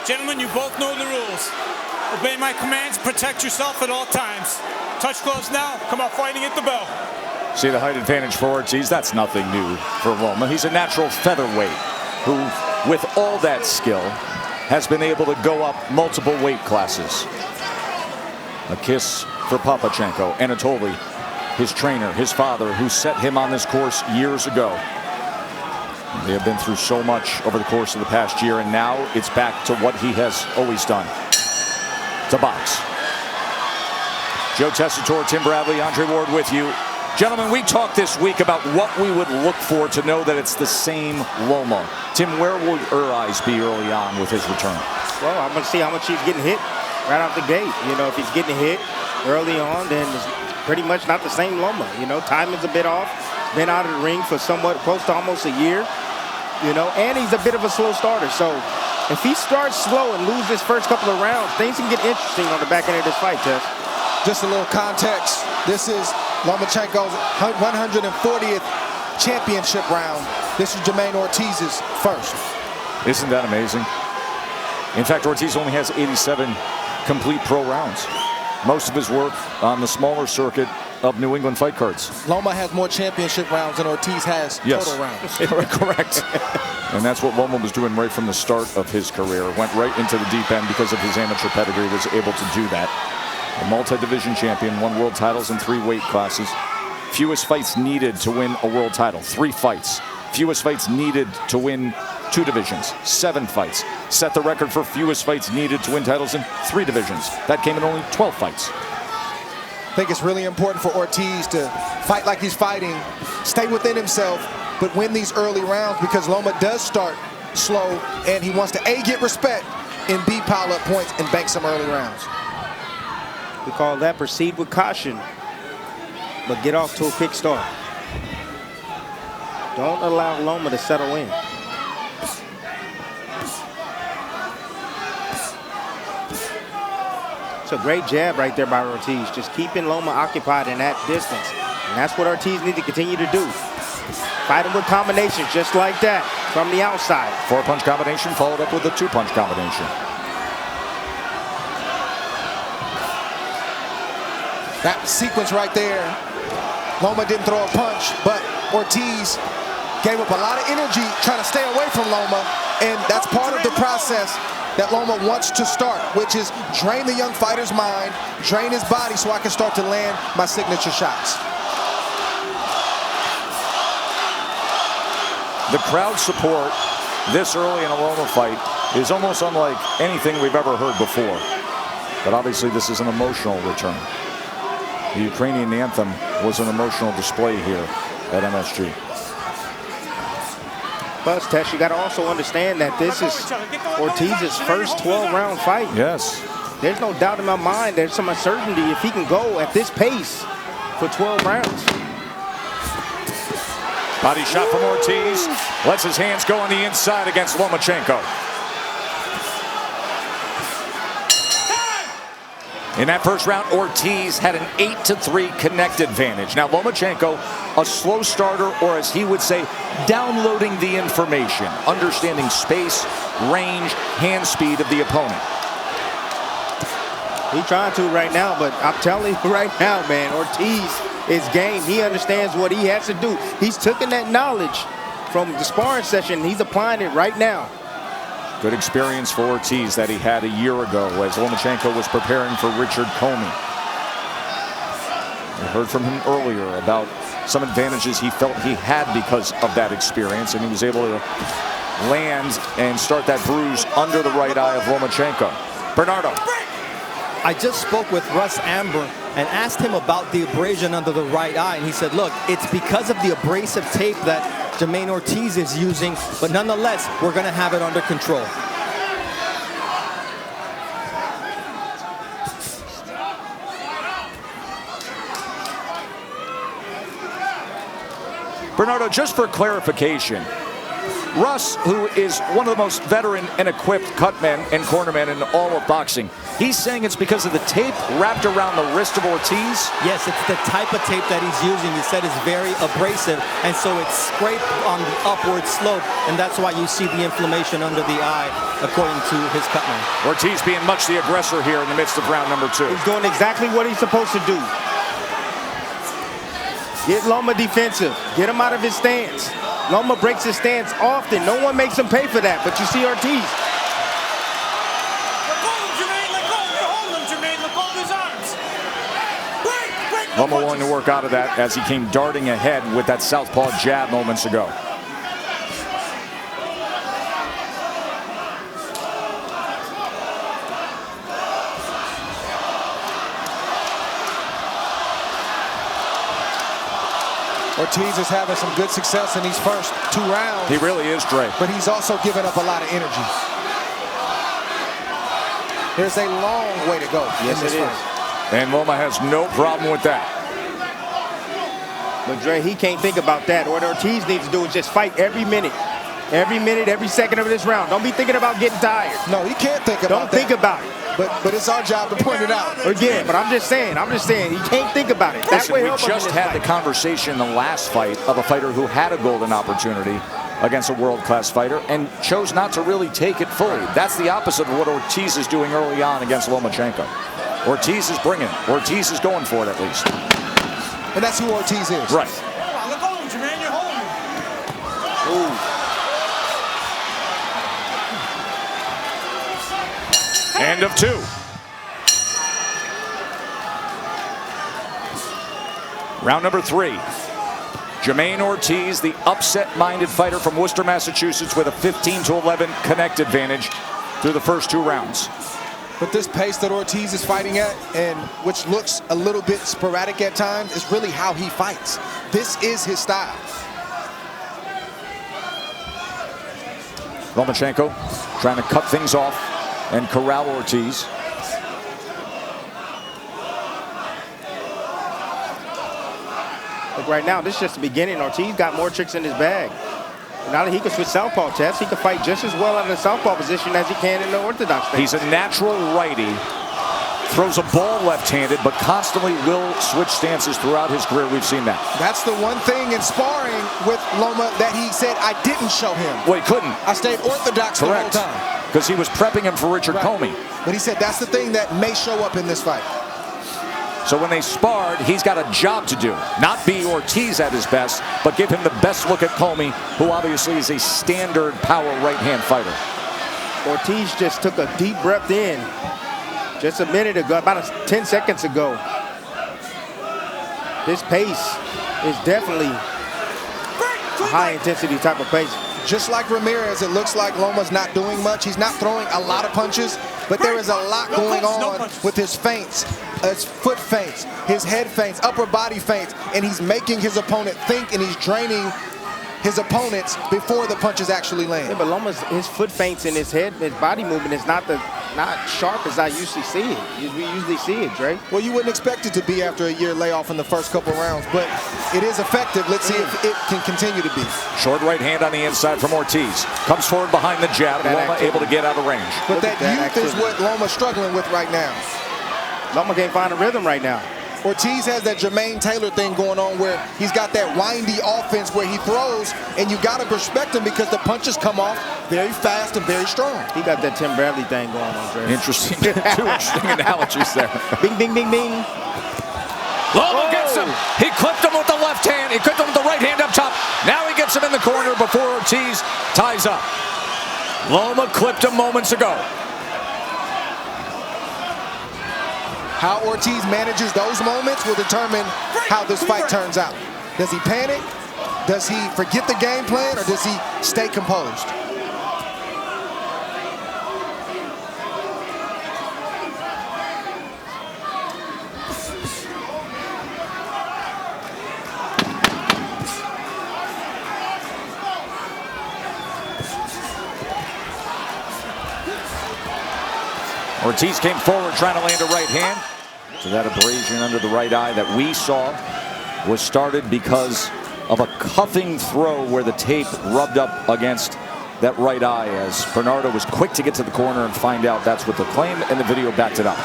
Gentlemen, you both know the rules. Obey my commands, protect yourself at all times. Touch gloves now, come out fighting at the bell. See the height advantage for Ortiz? That's nothing new for Loma. He's a natural featherweight who, with all that skill, has been able to go up multiple weight classes. A kiss for Papachenko, Anatoly, his trainer, his father, who set him on this course years ago. They have been through so much over the course of the past year, and now it's back to what he has always done, to box. Joe Tessitore, Tim Bradley, Andre Ward with you. Gentlemen, we talked this week about what we would look for to know that it's the same Loma. Tim, where will your eyes be early on with his return? Well, I'm going to see how much he's getting hit right out the gate. You know, if he's getting hit early on, then it's pretty much not the same Loma. You know, timing's a bit off. Been out of the ring for somewhat close to almost a year. You know, and he's a bit of a slow starter. So if he starts slow and loses his first couple of rounds, things can get interesting on the back end of this fight, Tess. Just a little context. This is Lomachenko's 140th championship round. This is Jamaine Ortiz's first. Isn't that amazing? In fact, Ortiz only has 87 complete pro rounds. Most of his work on the smaller circuit of New England fight cards. Loma has more championship rounds than Ortiz has total rounds. Correct. And that's what Loma was doing right from the start of his career. Went right into the deep end because of his amateur pedigree, was able to do that. A multi-division champion, won world titles in 3 weight classes. Fewest fights needed to win a world title, 3 fights. Fewest fights needed to win 2 divisions, 7 fights. Set the record for fewest fights needed to win titles in 3 divisions. That came in only 12 fights. I think it's really important for Ortiz to fight like he's fighting, stay within himself, but win these early rounds because Loma does start slow and he wants to A, get respect, and B, pile up points and bank some early rounds. We call that proceed with caution, but get off to a quick start. Don't allow Loma to settle in. It's a great jab right there by Ortiz, just keeping Loma occupied in that distance. And that's what Ortiz needs to continue to do. Fight him with combinations just like that from the outside. 4-punch combination followed up with a 2-punch combination. That sequence right there, Loma didn't throw a punch, but Ortiz gave up a lot of energy trying to stay away from Loma, and that's part of the process that Loma wants to start, which is drain the young fighter's mind, drain his body so I can start to land my signature shots. The crowd support this early in a Loma fight is almost unlike anything we've ever heard before. But obviously this is an emotional return. The Ukrainian anthem was an emotional display here at MSG. Plus, Tess, you got to also understand that this is Ortiz's first 12-round fight. Yes. There's no doubt in my mind there's some uncertainty if he can go at this pace for 12 rounds. Body shot from Ortiz. Lets his hands go on the inside against Lomachenko. In that first round, Ortiz had an 8-3 connect advantage. Now, Lomachenko, a slow starter, or as he would say, downloading the information, understanding space, range, hand speed of the opponent. He's trying to right now, but I'm telling you right now, man, Ortiz is game. He understands what he has to do. He's taken that knowledge from the sparring session. He's applying it right now. Good experience for Ortiz that he had a year ago as Lomachenko was preparing for Richard Comey. We heard from him earlier about some advantages he felt he had because of that experience, and he was able to land and start that bruise under the right eye of Lomachenko. Bernardo. I just spoke with Russ Amber and asked him about the abrasion under the right eye, and he said, look, it's because of the abrasive tape that Jamaine Ortiz is using, but nonetheless, we're going to have it under control. Bernardo, just for clarification, Russ, who is one of the most veteran and equipped cutmen and cornermen in all of boxing, he's saying it's because of the tape wrapped around the wrist of Ortiz. Yes, it's the type of tape that he's using. He said it's very abrasive, and so it's scraped on the upward slope, and that's why you see the inflammation under the eye, according to his cutman. Ortiz being much the aggressor here in the midst of round number 2. He's doing exactly what he's supposed to do. Get Loma defensive. Get him out of his stance. Loma breaks his stance often. No one makes him pay for that, but you see Ortiz. Let go of him, Jamaine. Let go. You're holding him, Jamaine. Let go of his arms. Break. No Loma willing to work out of that as he came darting ahead with that southpaw jab moments ago. Ortiz is having some good success in these first 2 rounds. He really is, Dre. But he's also giving up a lot of energy. There's a long way to go in this fight. And Loma has no problem with that. But Dre, he can't think about that. What Ortiz needs to do is just fight every minute, every second of this round. Don't be thinking about getting tired. No, he can't think about that. Don't think about it. But it's our job to point it out. Again, but I'm just saying, he can't think about it. Listen, we just had the conversation in the last fight of a fighter who had a golden opportunity against a world-class fighter and chose not to really take it fully. That's the opposite of what Ortiz is doing early on against Lomachenko. Ortiz is bringing it. Ortiz is going for it at least. And that's who Ortiz is. Right. Let go of him, Jamaine. You're holding him. Ooh. End of 2. Round number 3. Jamaine Ortiz, the upset-minded fighter from Worcester, Massachusetts, with a 15-11 connect advantage through the first 2 rounds. But this pace that Ortiz is fighting at, and which looks a little bit sporadic at times, is really how he fights. This is his style. Lomachenko trying to cut things off and corral Ortiz. Look, right now, this is just the beginning. Ortiz got more tricks in his bag. Now that he can switch southpaw chest, he can fight just as well out of the southpaw position as he can in the orthodox stance. He's a natural righty. Throws a ball left-handed, but constantly will switch stances throughout his career. We've seen that. That's the one thing in sparring with Loma that he said I didn't show him. Well, he couldn't. I stayed orthodox the whole time. Because he was prepping him for Richard Comey. But he said that's the thing that may show up in this fight. So when they sparred, he's got a job to do. Not be Ortiz at his best, but give him the best look at Comey, who obviously is a standard power right-hand fighter. Ortiz just took a deep breath in just a minute ago, about 10 seconds ago. This pace is definitely a high-intensity type of pace. Just like Ramirez, it looks like Loma's not doing much. He's not throwing a lot of punches, but there is a lot going on with his feints, his foot feints, his head feints, upper body feints, and he's making his opponent think, and he's draining his opponents before the punches actually land. Yeah, but Loma's, his foot feints and his body movement is not sharp as I usually see it. We usually see it, Dre. Well, you wouldn't expect it to be after a year layoff in the first couple rounds, but it is effective. Let's see if it can continue to be. Short right hand on the inside from Ortiz. Comes forward behind the jab. Loma able to get out of range. But that youth is what Loma's struggling with right now. Loma can't find a rhythm right now. Ortiz has that Jermaine Taylor thing going on where he's got that windy offense where he throws, and you got to respect him because the punches come off very fast and very strong. He got that Tim Bradley thing going on, Dre. Interesting. 2 interesting analogies there. Bing, bing, bing, bing. Loma gets him. He clipped him with the left hand. He clipped him with the right hand up top. Now he gets him in the corner before Ortiz ties up. Loma clipped him moments ago. How Ortiz manages those moments will determine how this fight turns out. Does he panic? Does he forget the game plan, or does he stay composed? Ortiz came forward trying to land a right hand. So that abrasion under the right eye that we saw was started because of a cuffing throw where the tape rubbed up against that right eye as Bernardo was quick to get to the corner and find out that's what the claim, and the video backed it up.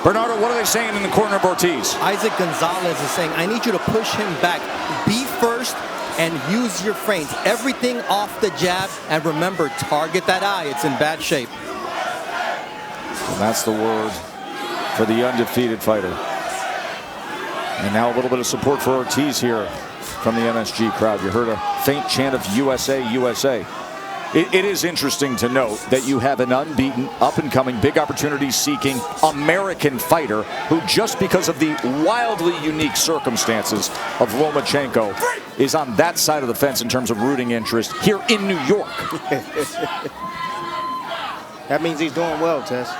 Bernardo, what are they saying in the corner of Ortiz? Isaac Gonzalez is saying, I need you to push him back. Be first and use your feints. Everything off the jab. And remember, target that eye. It's in bad shape. And that's the word for the undefeated fighter. And now a little bit of support for Ortiz here from the MSG crowd. You heard a faint chant of USA, USA. It is interesting to note that you have an unbeaten, up-and-coming, big opportunity-seeking American fighter who, just because of the wildly unique circumstances of Lomachenko, is on that side of the fence in terms of rooting interest here in New York. That means he's doing well, Tess.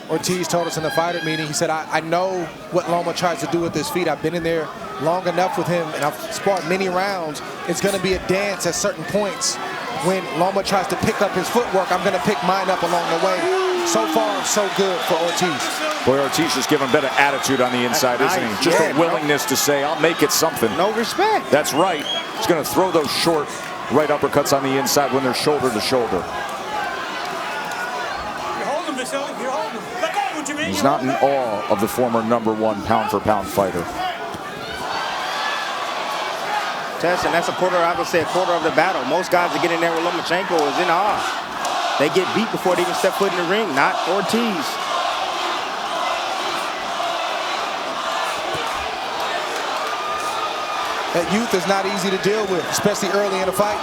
Ortiz told us in the fighter meeting, he said, I know what Loma tries to do with his feet. I've been in there long enough with him, and I've sparred many rounds. It's going to be a dance at certain points. When Loma tries to pick up his footwork, I'm going to pick mine up along the way. So far, so good for Ortiz. Boy, Ortiz just giving better attitude on the inside, isn't he? Just a willingness to say, I'll make it something. No respect. That's right. He's going to throw those short right uppercuts on the inside when they're shoulder to shoulder. He's not in awe of the former #1 pound-for-pound fighter. Tess, and that's I would say a quarter of the battle. Most guys that get in there with Lomachenko is in awe. They get beat before they even step foot in the ring, not Ortiz. That youth is not easy to deal with, especially early in a fight.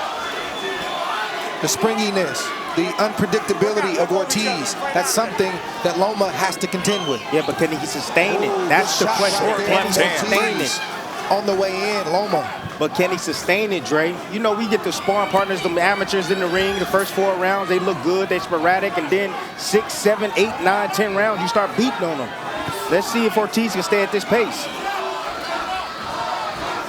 The springiness, the unpredictability of Ortiz, that's something that Loma has to contend with. Yeah, but can he sustain it? That's the question. Can he sustain it? On the way in, Loma. But can he sustain it, Dre? You know, we get the sparring partners, the amateurs in the ring, the first 4 rounds, they look good, they sporadic, and then 6, 7, 8, 9, 10 rounds, you start beating on them. Let's see if Ortiz can stay at this pace.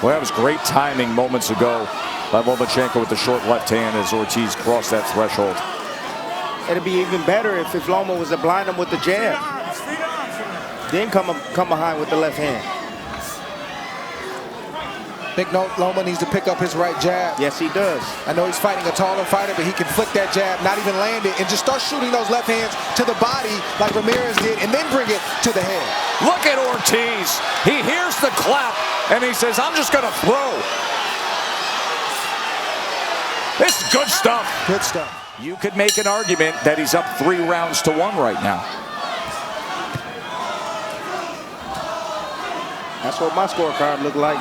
Well, that was great timing moments ago by Lomachenko with the short left hand as Ortiz crossed that threshold. It'd be even better if Loma was to blind him with the jab. Then come behind with the left hand. Big note, Loma needs to pick up his right jab. Yes, he does. I know he's fighting a taller fighter, but he can flick that jab, not even land it, and just start shooting those left hands to the body like Ramirez did, and then bring it to the head. Look at Ortiz. He hears the clap, and he says, I'm just going to throw. This is good stuff. Good stuff. You could make an argument that he's up 3 rounds to 1 right now. That's what my scorecard looked like.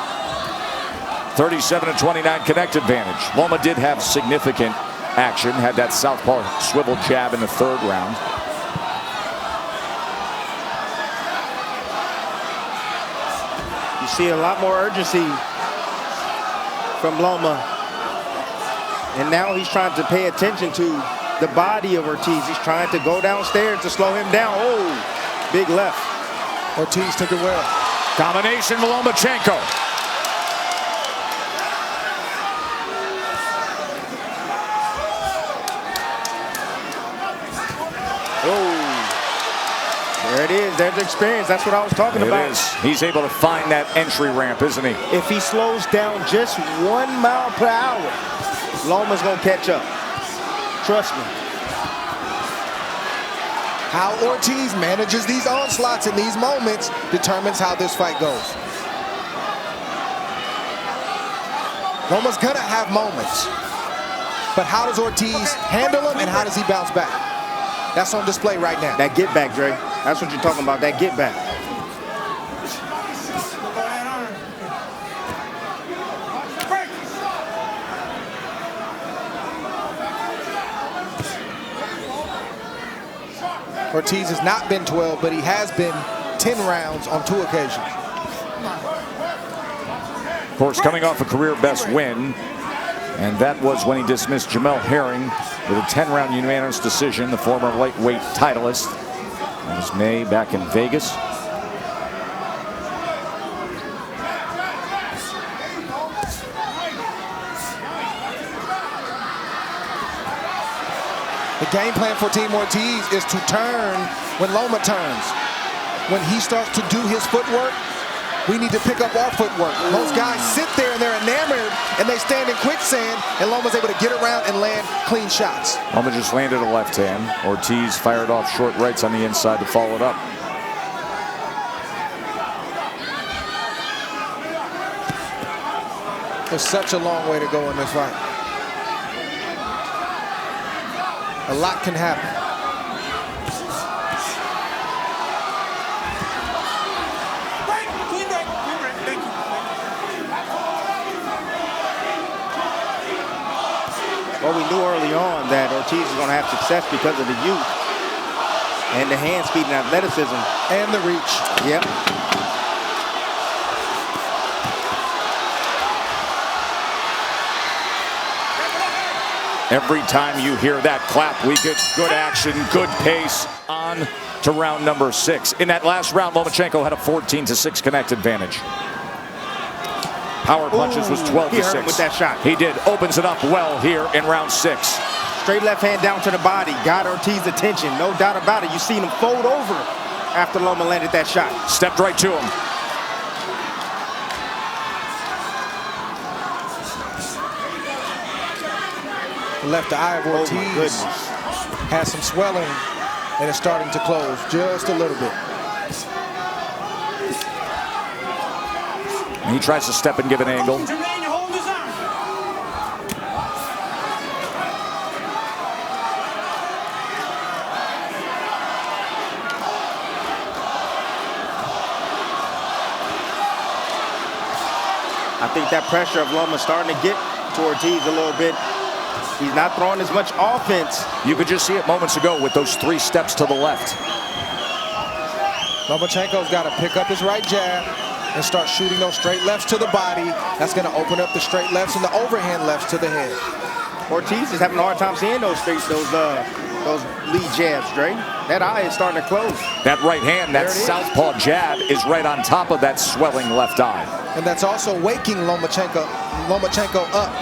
37-29 connect advantage. Loma did have significant action, had that southpaw swivel jab in the 3rd round. You see a lot more urgency from Loma. And now he's trying to pay attention to the body of Ortiz. He's trying to go downstairs to slow him down. Oh, big left. Ortiz took it well. Combination with Lomachenko. There it is. There's experience. That's what I was talking about. It is. He's able to find that entry ramp, isn't he? If he slows down just 1 mile per hour, Loma's going to catch up. Trust me. How Ortiz manages these onslaughts in these moments determines how this fight goes. Loma's going to have moments. But how does Ortiz handle them, and how does he bounce back? That's on display right now. That get back, Dre. That's what you're talking about, that get back. Ortiz has not been 12, but he has been 10 rounds on 2 occasions. Of course, coming off a career best win, and that was when he dismissed Jamel Herring with a 10-round unanimous decision, the former lightweight titleist. That was May back in Vegas. The game plan for Team Ortiz is to turn when Loma turns. when he starts to do his footwork, we need to pick up our footwork. Most guys sit there and they're enamored and they stand in quicksand, and Loma's able to get around and land clean shots. Loma just landed a left hand. Ortiz fired off short rights on the inside to follow it up. There's such a long way to go in this fight. A lot can happen. Clean break. Thank you. Well, we knew early on that Ortiz is going to have success because of the youth and the hand speed and athleticism. And the reach. Yep. Every time you hear that clap, we get good action, good pace on to round number 6. In that last round, Lomachenko had a 14-6 connect advantage. Power punches was 12-6. He hurt him with that shot. He did. Opens it up well here in round 6. Straight left hand down to the body. Got Ortiz's attention. No doubt about it. You seen him fold over after Loma landed that shot. Stepped right to him. The left eye of Ortiz has some swelling and it's starting to close just a little bit. And he tries to step and give an angle. Jamaine, you're holding his arm. I think that pressure of Loma starting to get to Ortiz a little bit. He's not throwing as much offense. You could just see it moments ago with those 3 steps to the left. Lomachenko's got to pick up his right jab and start shooting those straight lefts to the body. That's going to open up the straight lefts and the overhand lefts to the head. Ortiz is having a hard time seeing those lead jabs, Dre. That eye is starting to close. That right hand, that There it is. southpaw jab is right on top of that swelling left eye. And that's also waking Lomachenko up,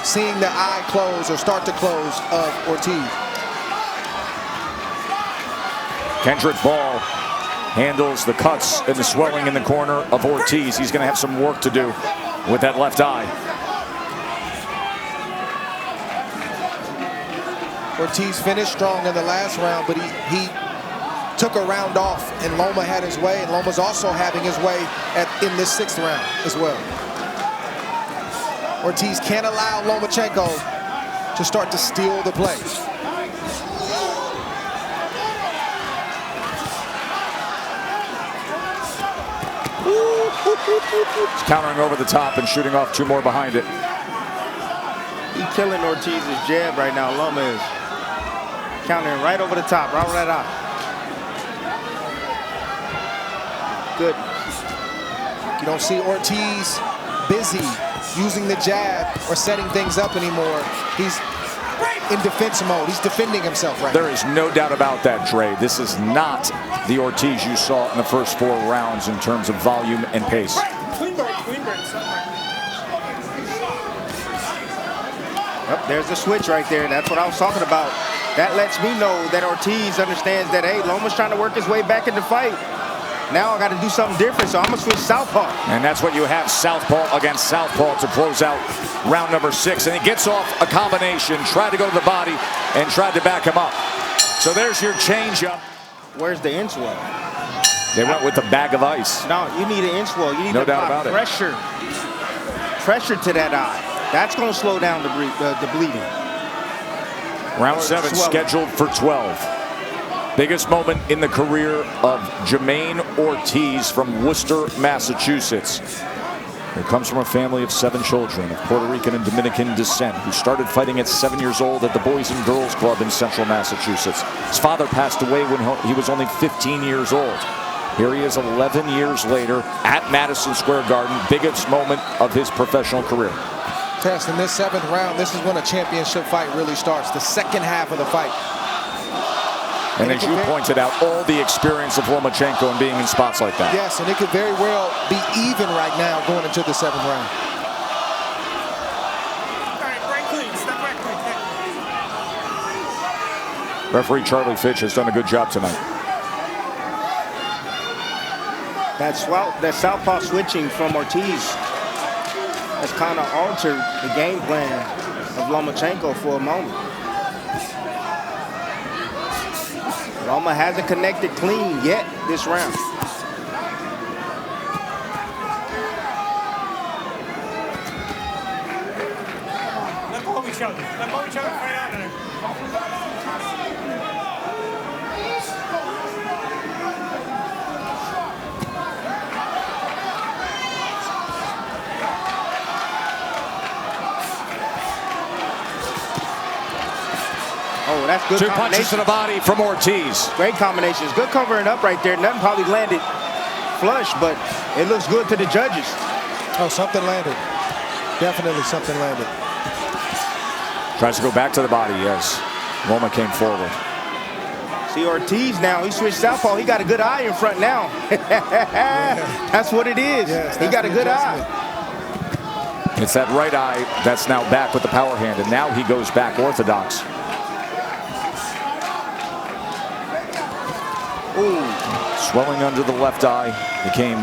seeing the eye close or start to close of Ortiz. Kendrick Ball handles the cuts and the swelling in the corner of Ortiz. He's going to have some work to do with that left eye. Ortiz finished strong in the last round, but he took a round off, and Loma had his way, and Loma's also having his way in this 6th round as well. Ortiz can't allow Lomachenko to start to steal the play. He's countering over the top and shooting off 2 more behind it. He's killing Ortiz's jab right now. Loma is countering right over the top, right over that eye. Good. You don't see Ortiz busy using the jab or setting things up anymore. He's in defense mode. He's defending himself right now. There is no doubt about that, Dre. This is not the Ortiz you saw in the first 4 rounds in terms of volume and pace. Clean break. Yep, there's the switch right there. That's what I was talking about. That lets me know that Ortiz understands that, hey, Loma's trying to work his way back in the fight. Now I got to do something different, so I'm going to switch southpaw. And that's what you have, southpaw against southpaw to close out round number 6. And he gets off a combination, tried to go to the body, and tried to back him up. So there's your changeup. Where's the inch wall? They went with the bag of ice. No, you need an inch wall. You need No to doubt apply about it. pressure to that eye. That's going to slow down the bleeding. Round 7 swelling. scheduled for 12. Biggest moment in the career of Jamaine Ortiz from Worcester, Massachusetts. He comes from a family of 7 children of Puerto Rican and Dominican descent who started fighting at 7 years old at the Boys and Girls Club in central Massachusetts. His father passed away when he was only 15 years old. Here he is 11 years later at Madison Square Garden. Biggest moment of his professional career. Test, in this 7th round, this is when a championship fight really starts, the second half of the fight. And as you pointed out, all the experience of Lomachenko and being in spots like that. Yes, and it could very well be even right now going into the 7th round. All right, break clean. Step back clean. Referee Charlie Fitch has done a good job tonight. That southpaw switching from Ortiz has kind of altered the game plan of Lomachenko for a moment. Loma hasn't connected clean yet this round. Let go of each other. Let go of each other right out there. Oh, that's good. Two punches to the body from Ortiz. Great combinations. Good covering up right there. Nothing probably landed flush, but it looks good to the judges. Oh, something landed. Definitely something landed. Tries to go back to the body as Loma came forward. See Ortiz now, he switched southpaw. He got a good eye in front now. That's what it is. Yes, he got a good eye. It's that right eye that's now back with the power hand, and now he goes back orthodox. Ooh. Swelling under the left eye became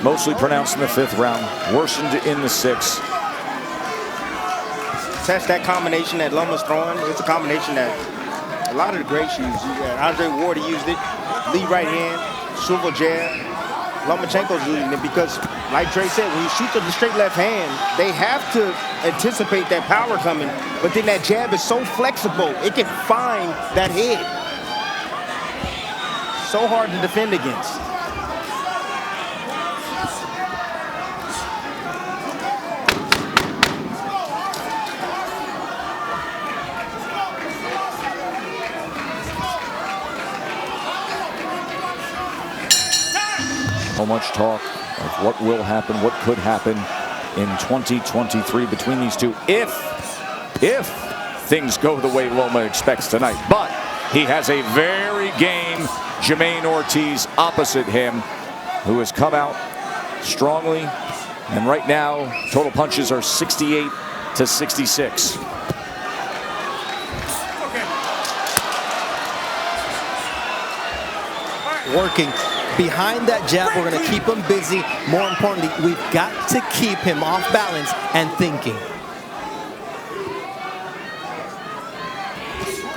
mostly pronounced in the 5th round, worsened in the 6th. Test that combination that Loma's throwing. It's a combination that a lot of the greats use. You got Andre Ward used it, lead right hand, swivel jab. Lomachenko's using it because, like Dre said, when you shoot to the straight left hand, they have to anticipate that power coming, but then that jab is so flexible, it can find that head. So hard to defend against. So much talk of what will happen, what could happen in 2023 between these two if things go the way Loma expects tonight. But he has a very game Jamaine Ortiz opposite him, who has come out strongly, and right now total punches are 68 to 66. Working behind that jab, we're going to keep him busy. More importantly, we've got to keep him off balance and thinking.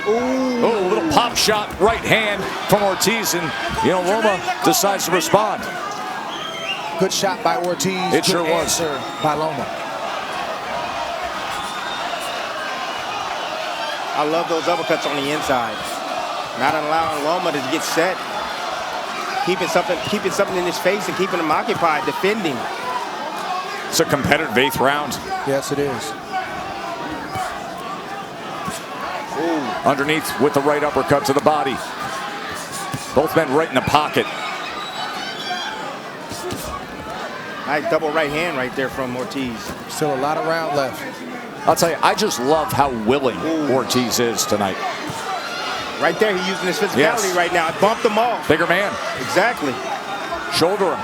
Oh, a little pop shot right hand from Ortiz, and Loma decides to respond. Good shot by Ortiz. It sure was. Answer by Loma. I love those uppercuts on the inside. Not allowing Loma to get set. Keeping something in his face and keeping him occupied, defending. It's a competitive 8th round. Yes, it is. Ooh. Underneath with the right uppercut to the body. Both men right in the pocket. Nice double right hand right there from Ortiz. Still a lot of round left. I'll tell you, I just love how willing Ortiz is tonight. Right there, he's using his physicality right now. It bumped him off. Bigger man. Exactly. Shoulder him.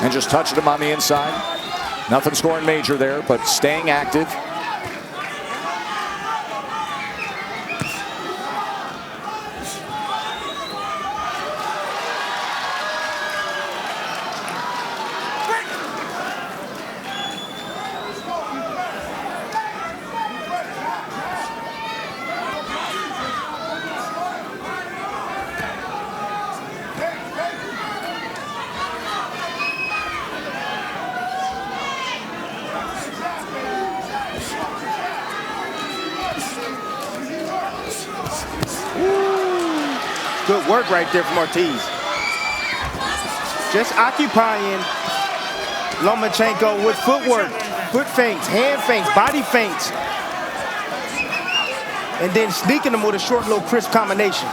And just touched him on the inside. Nothing scoring major there, but staying active. Good work right there from Ortiz. Just occupying Lomachenko with footwork, foot feints, hand feints, body feints. And then sneaking him with a short, little crisp combination.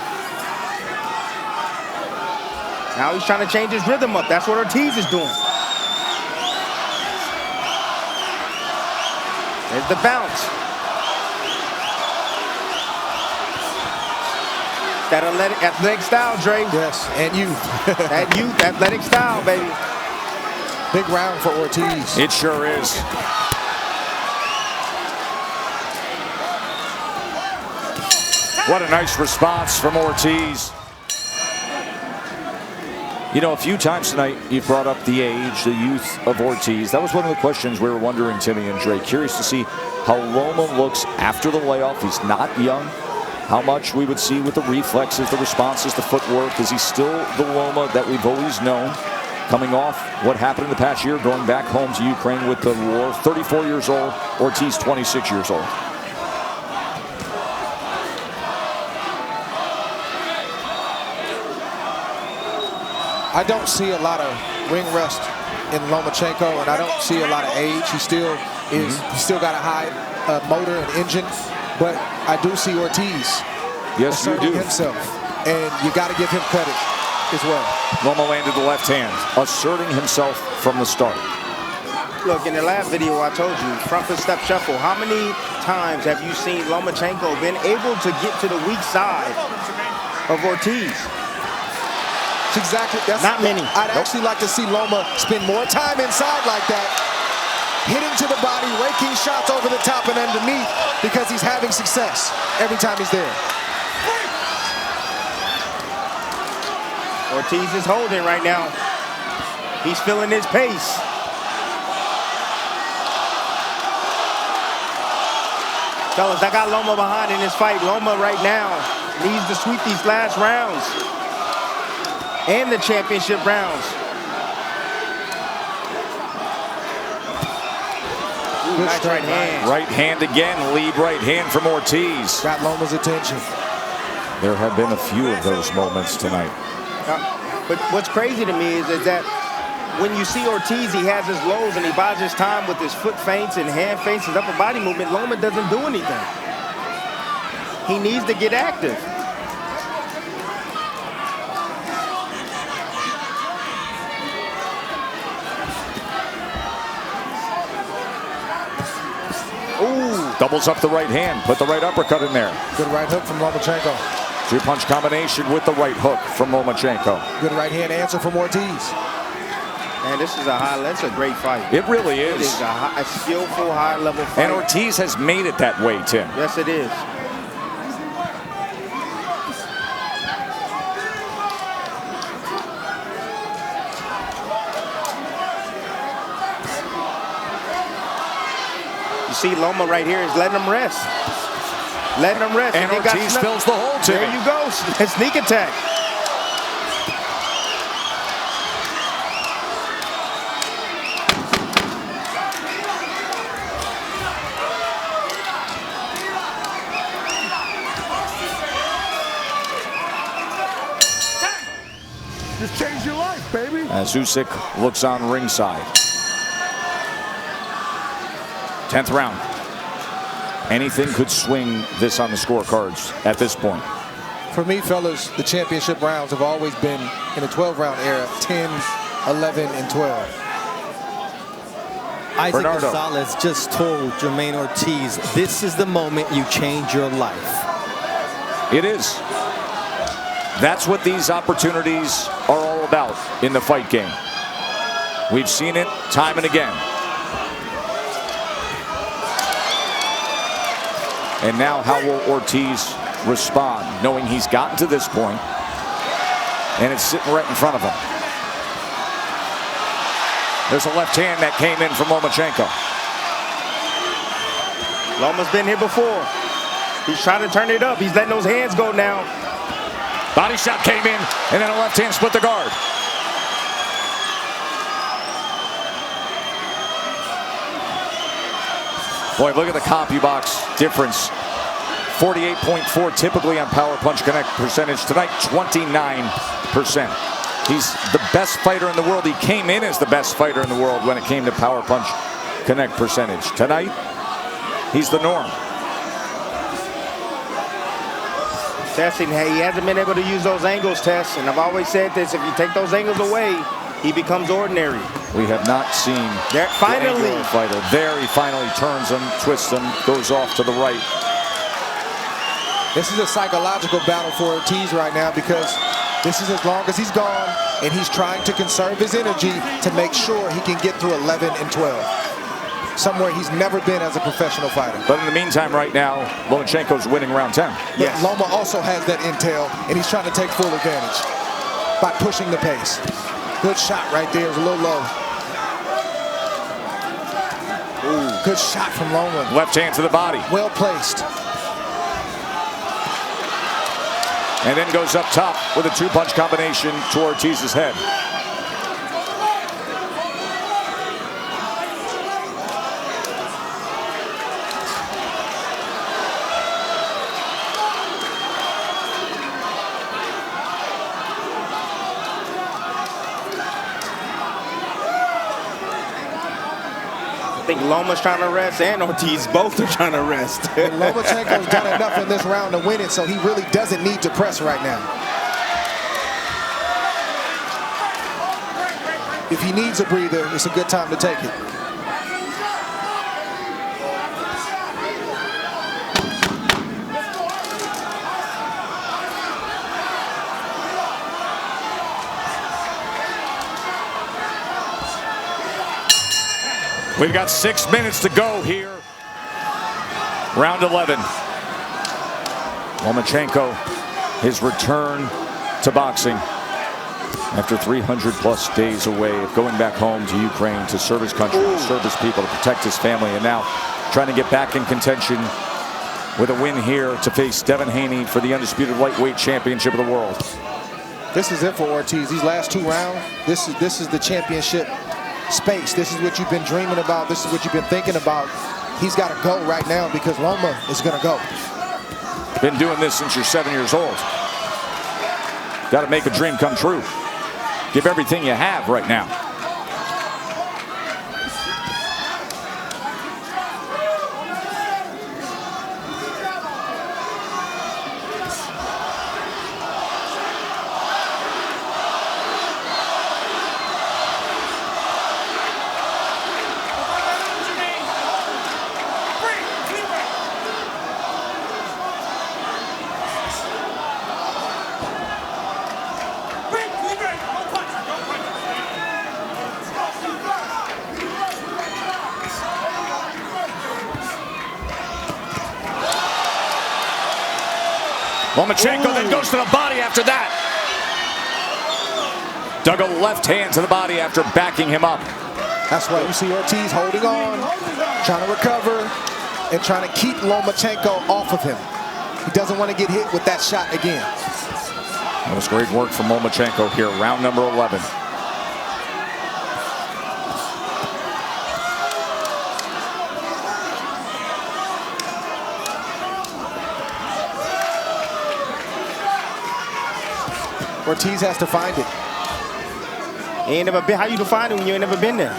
Now he's trying to change his rhythm up. That's what Ortiz is doing. There's the bounce. That athletic style, Dre. Yes, and youth. That youth, athletic style, baby. Big round for Ortiz. It sure is. What a nice response from Ortiz. You know, a few times tonight you've brought up the age, the youth of Ortiz. That was one of the questions we were wondering, Timmy and Dre. Curious to see how Loma looks after the layoff. He's not young. How much we would see with the reflexes, the responses, the footwork. Is he still the Loma that we've always known? Coming off what happened in the past year, going back home to Ukraine with the war. 34 years old, Ortiz 26 years old. I don't see a lot of ring rust in Lomachenko, and I don't see a lot of age. He still is. He's still got a high motor and engine, but I do see Ortiz asserting himself, and you got to give him credit as well. Loma landed the left hand, asserting himself from the start. Look, in the last video I told you, front foot step shuffle. How many times have you seen Lomachenko been able to get to the weak side of Ortiz? Exactly. That's not many. I'd actually like to see Loma spend more time inside like that, hitting to the body, raking shots over the top and underneath, because he's having success every time he's there. Ortiz is holding right now. He's feeling his pace. Fellas, I got Loma behind in this fight. Loma right now needs to sweep these last rounds and the championship rounds. Ooh, nice right hand. Right hand again, lead right hand from Ortiz. Got Loma's attention. There have been a few of those moments tonight. But what's crazy to me is that when you see Ortiz, he has his lows and he buys his time with his foot feints and hand feints, his upper body movement. Loma doesn't do anything. He needs to get active. Ooh, doubles up the right hand, put the right uppercut in there. Good right hook from Lomachenko. Two-punch combination with the right hook from Lomachenko. Good right hand answer from Ortiz. Man, this is that's a great fight. It really is. It is a skillful, high-level fight. And Ortiz has made it that way, Tim. Yes, it is. You see Loma right here is letting him rest. Letting him rest. And Ortiz fills the hole, Tim. There you go. Sneak attack. Just change your life, baby. As Usyk looks on ringside. 10th round. Anything could swing this on the scorecards at this point. For me, fellas, the championship rounds have always been, in the 12-round era, 10, 11, and 12. Isaac Gonzalez just told Jamaine Ortiz, this is the moment you change your life. It is. That's what these opportunities are all about in the fight game. We've seen it time and again. And now how will Ortiz respond, knowing he's gotten to this point and it's sitting right in front of him? There's a left hand that came in from Lomachenko. Loma's been here before. He's trying to turn it up. He's letting those hands go now. Body shot came in, and then a left hand split the guard. Boy, look at the CompuBox difference. 48.4 typically on power punch connect percentage. Tonight, 29%. He's the best fighter in the world. He came in as the best fighter in the world when it came to power punch connect percentage. Tonight, he's the norm. Testing, hey, he hasn't been able to use those angles, Tess. And I've always said this, if you take those angles away, he becomes ordinary. We have not seen finally the fighter. There he finally turns him, twists him, goes off to the right. This is a psychological battle for Ortiz right now, because this is as long as he's gone, and he's trying to conserve his energy to make sure he can get through 11 and 12. Somewhere he's never been as a professional fighter. But in the meantime, right now, Lomachenko's winning round 10. Yes. Loma also has that intel, and he's trying to take full advantage. by pushing the pace. Good shot right there. It was a little low. Ooh. Good shot from Loma. Left hand to the body. Well placed. And then goes up top with a two-punch combination to Ortiz's head. I think Loma's trying to rest and Ortiz both are trying to rest. Lomachenko's done enough in this round to win it, so he really doesn't need to press right now. If he needs a breather, it's a good time to take it. We've got 6 minutes to go here. Round 11. Lomachenko, his return to boxing after 300+ days away of going back home to Ukraine to serve his country, to serve his people, to protect his family, and now trying to get back in contention with a win here to face Devin Haney for the undisputed lightweight championship of the world. This is it for Ortiz. These last 2 rounds, this is the championship space. This is what you've been dreaming about. This is what you've been thinking about. He's got to go right now because Loma is going to go. Been doing this since you're 7 years old. Got to make a dream come true. Give everything you have right now. Lomachenko then goes to the body after that. Dug a left hand to the body after backing him up. That's why you see Ortiz holding on, trying to recover, and trying to keep Lomachenko off of him. He doesn't want to get hit with that shot again. That was great work from Lomachenko here, round number 11. Ortiz has to find it. He ain't never been. How you define it when you ain't never been there?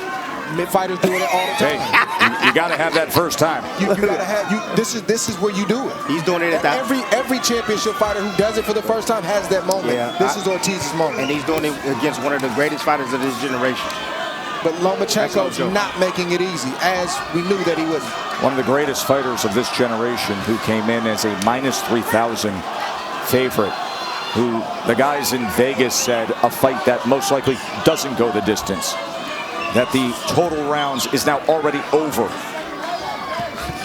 Mid-fighters do it all the time. Hey, you got to have that first time. You gotta have. This is where you do it. He's doing it at that. Every championship fighter who does it for the first time has that moment. Yeah, this is Ortiz's moment. And he's doing it against one of the greatest fighters of this generation. But Lomachenko's not making it easy, as we knew that he was. One of the greatest fighters of this generation who came in as a minus 3,000 favorite, who the guys in Vegas said a fight that most likely doesn't go the distance, that the total rounds is now already over.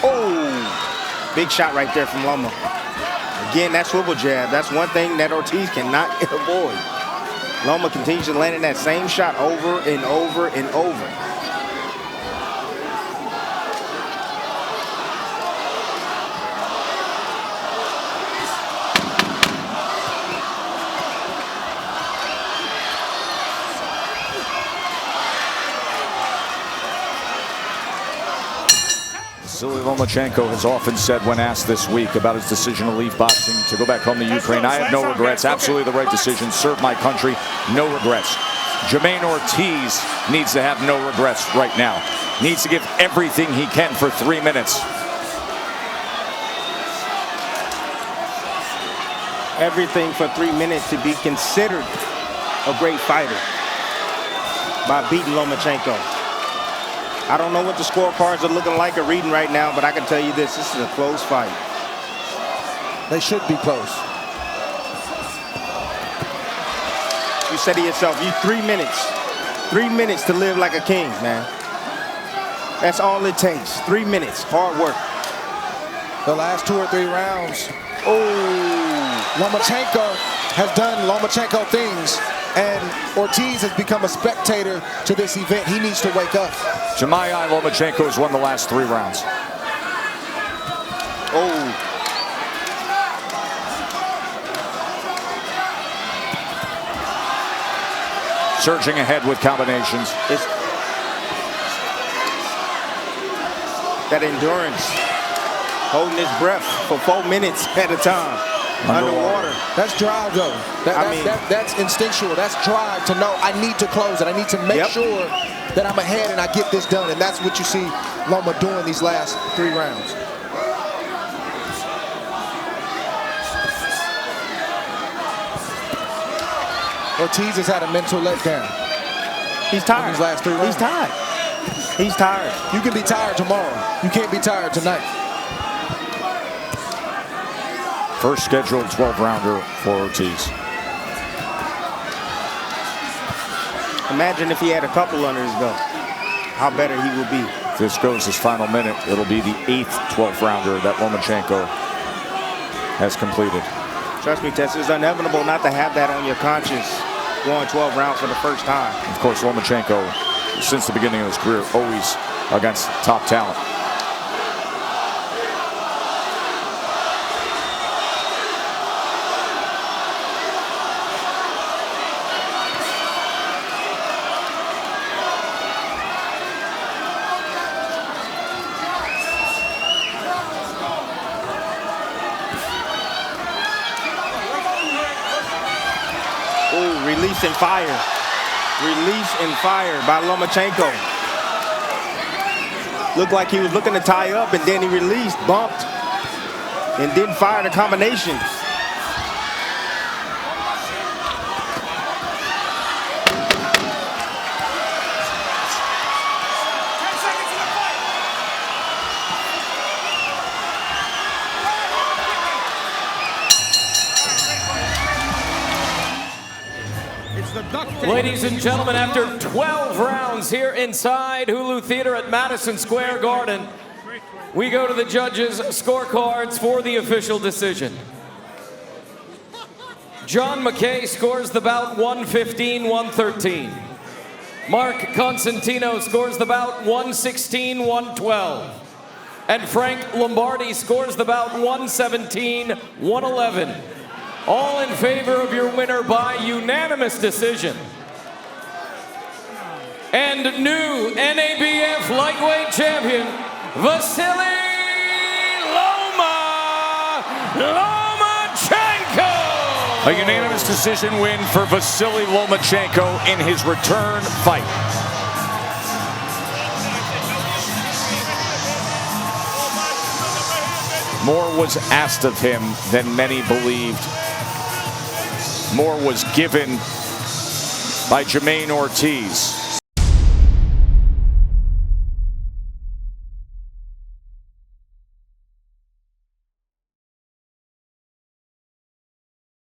Oh, big shot right there from Loma. Again, that swivel jab, that's one thing that Ortiz cannot avoid. Loma continues to land in that same shot over and over and over. Vasiliy Lomachenko has often said when asked this week about his decision to leave boxing to go back home to Ukraine, I have no regrets, absolutely the right decision, serve my country, no regrets. Jamaine Ortiz needs to have no regrets right now. Needs to give everything he can for 3 minutes. Everything for 3 minutes to be considered a great fighter by beating Lomachenko. I don't know what the scorecards are looking like or reading right now, but I can tell you this is a close fight. They should be close. You said to yourself, you 3 minutes. 3 minutes to live like a king, man. That's all it takes. 3 minutes, hard work. The last 2 or 3 rounds. Oh, Lomachenko has done Lomachenko things And Ortiz has become a spectator to this event. He needs to wake up. Jamaine Lomachenko has won the last 3 rounds. Oh. Surging ahead with combinations. It's that endurance. Holding his breath for 4 minutes at a time. Underwater. That's drive, though. That's instinctual. That's drive to know I need to close it. I need to make sure that I'm ahead and I get this done. And that's what you see Loma doing these last 3 rounds. Ortiz has had a mental letdown. He's tired. These last 3 rounds. He's tired. He's tired. You can be tired tomorrow. You can't be tired tonight. First scheduled 12-rounder for Ortiz. Imagine if he had a couple under his belt. How better he would be. If this goes his final minute, it'll be the 8th 12th-rounder that Lomachenko has completed. Trust me, Tess, it's inevitable not to have that on your conscience going 12 rounds for the first time. Of course, Lomachenko, since the beginning of his career, always against top talent. Release and fire. Release and fire by Lomachenko. Looked like he was looking to tie up, and then he released, bumped, and didn't fire the combination. Ladies and gentlemen, after 12 rounds here inside Hulu Theater at Madison Square Garden, we go to the judges' scorecards for the official decision. John McKay scores the bout 115-113. Mark Constantino scores the bout 116-112. And Frank Lombardi scores the bout 117-111. All in favor of your winner by unanimous decision. And new NABF lightweight champion, Vasiliy Lomachenko! A unanimous decision win for Vasiliy Lomachenko in his return fight. More was asked of him than many believed. More was given by Jamaine Ortiz.